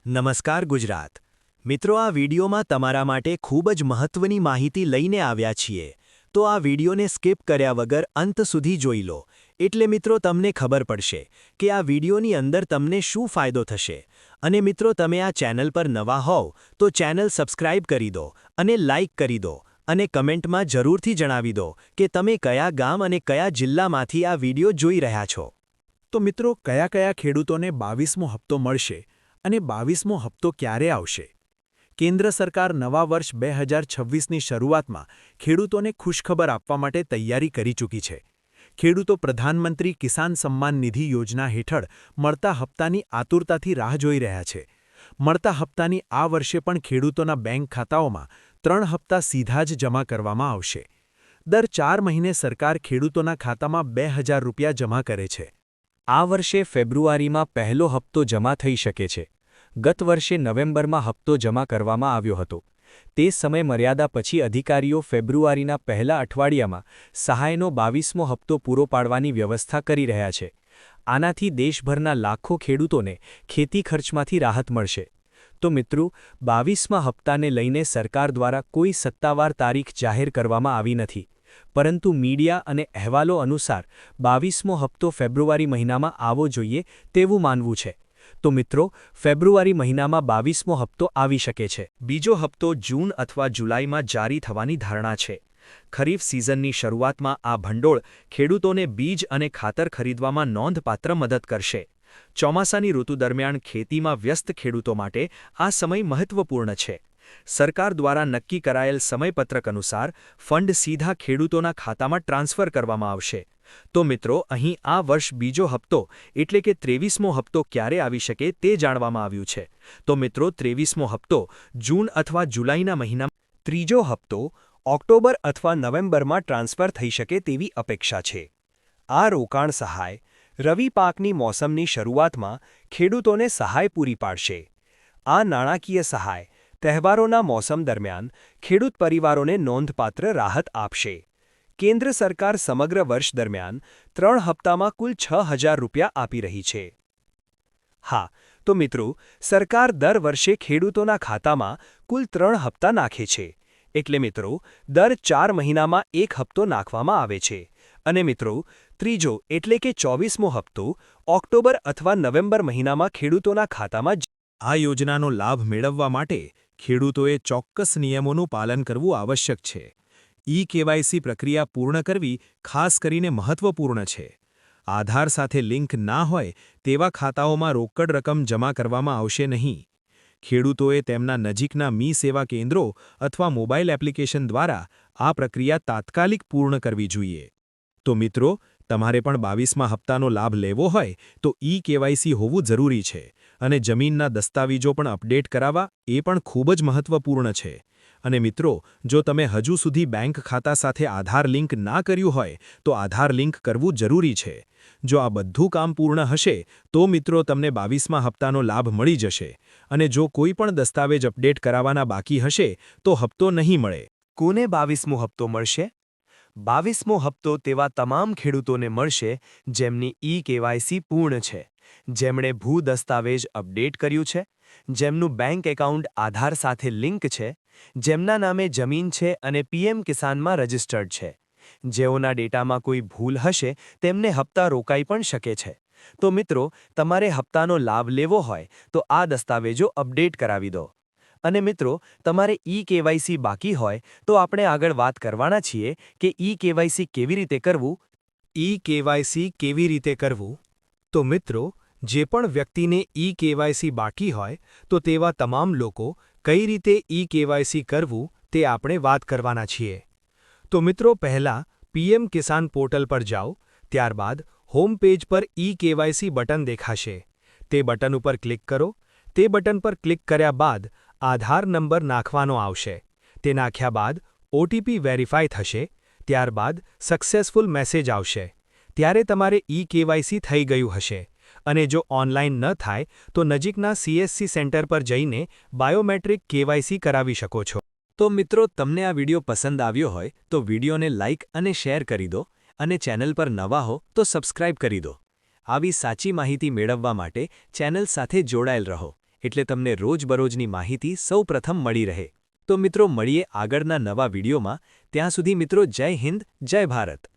નમસ્કાર ગુજરાત મિત્રો આ વિડીયોમાં તમારા માટે ખૂબ જ મહત્વની માહિતી લઈને આવ્યા છીએ તો આ વિડીયોને સ્કીપ કર્યા વગર અંત સુધી જોઈ લો એટલે મિત્રો તમને ખબર પડશે કે આ વિડીયોની અંદર તમને શું ફાયદો થશે અને મિત્રો તમે આ ચેનલ પર નવા હોવ તો ચેનલ સબસ્ક્રાઇબ કરી દો અને લાઇક કરી દો અને કમેન્ટમાં જરૂરથી જણાવી દો કે તમે કયા ગામ અને કયા જિલ્લામાંથી આ વિડીયો જોઈ રહ્યા છો। તો મિત્રો કયા ખેડૂતોને 22મો હપ્તો મળશે અને 22મો હપ્તો ક્યારે આવશે? કેન્દ્ર સરકાર નવા વર્ષ 2026ની શરૂઆતમાં ખેડૂતોને ખુશખબર આપવા માટે તૈયારી કરી ચૂકી છે। ખેડૂતો પ્રધાનમંત્રી કિસાન સમ્માન નિધિ યોજના હેઠળ મળતા હપ્તાની આતુરતાથી રાહ જોઈ રહ્યા છે। મળતા હપ્તાની આ વર્ષે પણ ખેડૂતોના બેંક ખાતાઓમાં 3 હપ્તા સીધા જ જમા કરવામાં આવશે। દર 4 મહિને સરકાર ખેડૂતોના ખાતામાં 2000 રૂપિયા જમા કરે છે। આ વર્ષે ફેબ્રુઆરીમાં પહેલો હપ્તો જમા થઈ શકે છે। ગત વર્ષે નવેમ્બરમાં હપ્તો જમા કરવામાં આવ્યો હતો। તે સમય મર્યાદા પછી અધિકારીઓ ફેબ્રુઆરીના પહેલા અઠવાડિયામાં સહાયનો 22મો હપ્તો પૂરો પાડવાની વ્યવસ્થા કરી રહ્યા છે। આનાથી દેશભરના લાખો ખેડૂતોને ખેતી ખર્ચમાંથી રાહત મળશે। તો મિત્રો 22મા હપ્તાને લઈને સરકાર દ્વારા કોઈ સત્તાવાર તારીખ જાહેર કરવામાં આવી નથી, પરંતુ મીડિયા અને અહેવાલો અનુસાર 22મો હપ્તો ફેબ્રુઆરી મહિનામાં આવવો જોઈએ તેવું માનવું છે। તો મિત્રો ફેબ્રુઆરી મહિનામાં 22મો હપ્તો આવી શકે છે। બીજો હપ્તો જૂન અથવા જુલાઈમાં જારી થવાની ધારણા છે। ખરીફ સિઝનની શરૂઆતમાં આ ભંડોળ ખેડૂતોને બીજ અને ખાતર ખરીદવામાં નોંધપાત્ર મદદ કરશે। ચોમાસાની ઋતુ દરમિયાન ખેતીમાં વ્યસ્ત ખેડૂતો માટે આ સમય મહત્વપૂર્ણ છે। સરકાર દ્વારા નક્કી કરાયેલ સમયપત્રક અનુસાર ફંડ સીધા ખેડૂતોના ખાતામાં ટ્રાન્સફર કરવામાં આવશે। તો મિત્રો અહીં આ વર્ષ બીજો હપ્તો એટલે કે 23મો હપ્તો ક્યારે આવી શકે તે જાણવામાં આવ્યું છે। તો મિત્રો 23મો હપ્તો જૂન અથવા જુલાઈના મહિનામાં, ત્રીજો હપ્તો ઓક્ટોબર અથવા નવેમ્બરમાં ટ્રાન્સફર થઈ શકે તેવી અપેક્ષા છે। આ રોકાણ સહાય રવિ પાકની મોસમની શરૂઆતમાં ખેડૂતોને સહાય પૂરી પાડશે। આ નાણાકીય સહાય તહેવારોના મોસમ દરમિયાન ખેડૂત પરિવારોને નોંધપાત્ર રાહત આપશે। કેન્દ્ર સરકાર સમગ્ર વર્ષ દરમિયાન 3 હપ્તામાં કુલ 6000 રૂપિયા આપી રહી છે। હા, તો મિત્રો સરકાર દર વર્ષે ખેડૂતોના ખાતામાં કુલ 3 હપ્તા નાખે છે, એટલે મિત્રો દર 4 મહિનામાં એક હપ્તો નાખવામાં આવે છે અને મિત્રો ત્રીજો એટલે કે 24મો હપ્તો ઓક્ટોબર અથવા નવેમ્બર મહિનામાં ખેડૂતોના ખાતામાં આ યોજનાનો લાભ મેળવવા માટે ખેડૂતોએ ચોક્કસ નિયમોનું પાલન કરવું આવશ્યક છે। ઈ-કેવાયસી પ્રક્રિયા પૂર્ણ કરવી ખાસ કરીને મહત્વપૂર્ણ છે। આધાર સાથે લિંક ના હોય તેવા ખાતાઓમાં રોકડ રકમ જમા કરવામાં આવશે નહીં। ખેડૂતોએ તેમના નજીકના મી સેવા કેન્દ્રો અથવા મોબાઈલ એપ્લિકેશન દ્વારા આ પ્રક્રિયા તાત્કાલિક પૂર્ણ કરવી જોઈએ। તો મિત્રો તમારે પણ 22મા હપ્તાનો લાભ લેવો હોય તો ઈ-કેવાયસી હોવું જરૂરી છે અને જમીનના દસ્તાવેજો પણ અપડેટ કરાવવા એ પણ ખૂબ જ મહત્વપૂર્ણ છે। અને મિત્રો જો તમે હજુ સુધી બેંક ખાતા સાથે આધાર લિંક ના કર્યું હોય તો આધાર લિંક કરવું જરૂરી છે। જો આ બધું કામ પૂર્ણ હશે તો મિત્રો તમને 22મા હપ્તાનો લાભ મળી જશે અને જો કોઈ પણ દસ્તાવેજ અપડેટ કરાવવાના બાકી હશે તો હપ્તો નહીં મળે। કોને 22મો હપ્તો મળશે? 22મો હપ્તો તેવા તમામ ખેડૂતોને મળશે જેમની ઈ-કેવાયસી પૂર્ણ છે, જેમણે ભૂ દસ્તાવેજ અપડેટ કર્યું છે, જેમનું બેંક એકાઉન્ટ આધાર સાથે લિંક છે, જેમના નામે જમીન છે અને પીએમ કિસાનમાં રજિસ્ટર્ડ છે। જેઓના ડેટામાં કોઈ ભૂલ હશે તેમને હપ્તા રોકાઈ પણ શકે છે। તો મિત્રો તમારે હપ્તાનો લાભ લેવો હોય તો આ દસ્તાવેજો અપડેટ કરાવી દો। અને મિત્રો તમારે ઈ-કેવાયસી બાકી હોય તો આપણે આગળ વાત કરવાના છીએ કે ઈ-કેવાયસી કેવી રીતે કરવું। ઈ-કેવાયસી કેવી રીતે કરવું? તો મિત્રો જે પણ વ્યક્તિને ઈ-કેવાયસી બાકી હોય તો તેવા તમામ લોકો કઈ રીતે ઈ-કેવાયસી કરવું તે આપણે વાત કરવાના છીએ। તો મિત્રો પહેલાં પીએમ કિસાન પોર્ટલ પર જાઓ, ત્યારબાદ હોમ પેજ પર ઈ-કેવાયસી બટન દેખાશે, તે બટન ઉપર ક્લિક કરો। તે બટન પર ક્લિક કર્યા બાદ આધાર નંબર નાખવાનો આવશે, તે નાખ્યા બાદ ઓટીપી વેરીફાઈ થશે, ત્યારબાદ સક્સેસફુલ મેસેજ આવશે, ત્યારે તમારે ઈ-કેવાયસી થઈ ગયું હશે। અને જો ઓનલાઈન ન થાય તો નજીકના સીએસસી સેન્ટર પર જઈને બાયોમેટ્રિક કેવાયસી કરાવી શકો છો। તો મિત્રો તમને આ વિડીયો પસંદ આવ્યો હોય તો વિડીયોને લાઇક અને શેર કરી દો અને ચેનલ પર નવા હો તો સબસ્ક્રાઇબ કરી દો। આવી સાચી માહિતી મેળવવા માટે ચેનલ સાથે જોડાયેલ રહો। એટલે તમને રોજબરોજની માહિતી સૌપ્રથમ મળી રહે. તો મિત્રો મળીએ આગળના નવા વિડીયોમાં. ત્યાં સુધી મિત્રો જય હિન્દ, જય ભારત.